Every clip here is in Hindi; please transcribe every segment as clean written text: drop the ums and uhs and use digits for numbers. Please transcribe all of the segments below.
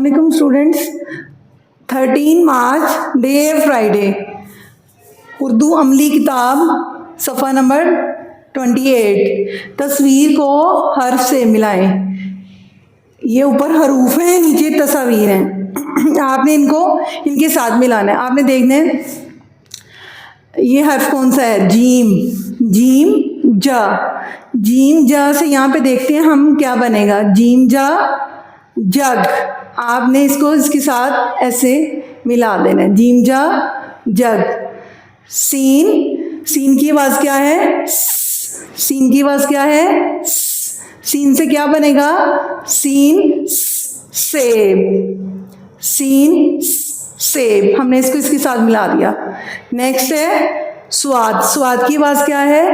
अस्सलाम स्टूडेंट्स। 13 मार्च डे फ्राइडे, उर्दू अमली किताब सफ़ा नंबर 28। तस्वीर को हर्फ से मिलाएं। ये ऊपर हरूफ हैं, नीचे तस्वीर हैं। आपने इनको इनके साथ मिलाना है। आपने देखना है ये हर्फ कौन सा है, जीम। जीम जा, जीम जा से यहाँ पे देखते हैं हम क्या बनेगा, जीम जा जग। आपने इसको इसके साथ ऐसे मिला देना है, जीम जा जग। सीन, सीन की आवाज़ क्या है, सीन की आवाज़ क्या है, सीन से क्या बनेगा, सीन सेब। सीन सेब, हमने इसको इसके साथ मिला दिया। नेक्स्ट है स्वाद। स्वाद की आवाज़ क्या है,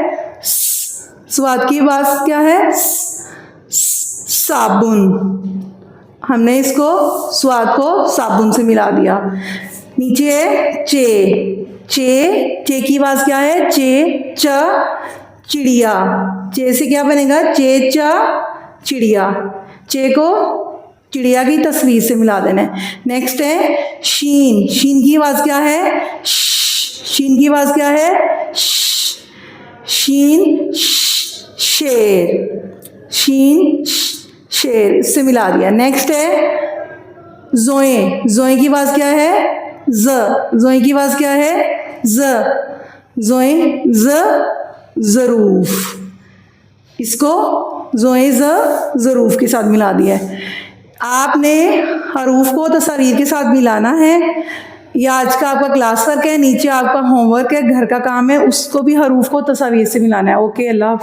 स्वाद की आवाज़ क्या है, साबुन। हमने इसको स्वाद को साबुन से मिला दिया। नीचे है चे। चे, चे की आवाज़ क्या है, चे च चिड़िया। चे से क्या बनेगा, चे च चिड़िया। चे को चिड़िया की तस्वीर से मिला देना है। नेक्स्ट है शीन। शीन की आवाज़ क्या है, शीन की आवाज़ क्या है, शीन शेर। शीन शेर, इससे मिला दिया। नेक्स्ट है जोए। जोए की आवाज़ क्या है, ज। जोए की आवाज़ क्या है, ज। जोए ज ज़रूफ, इसको जोए ज ज़रूफ के साथ मिला दिया है। आपने हरूफ को तस्वीर के साथ मिलाना है। ये आज का आपका क्लास वर्क है, नीचे आपका होमवर्क है, घर का काम है, उसको भी हरूफ को तस्वीर से मिलाना है। ओके, अल्लाह।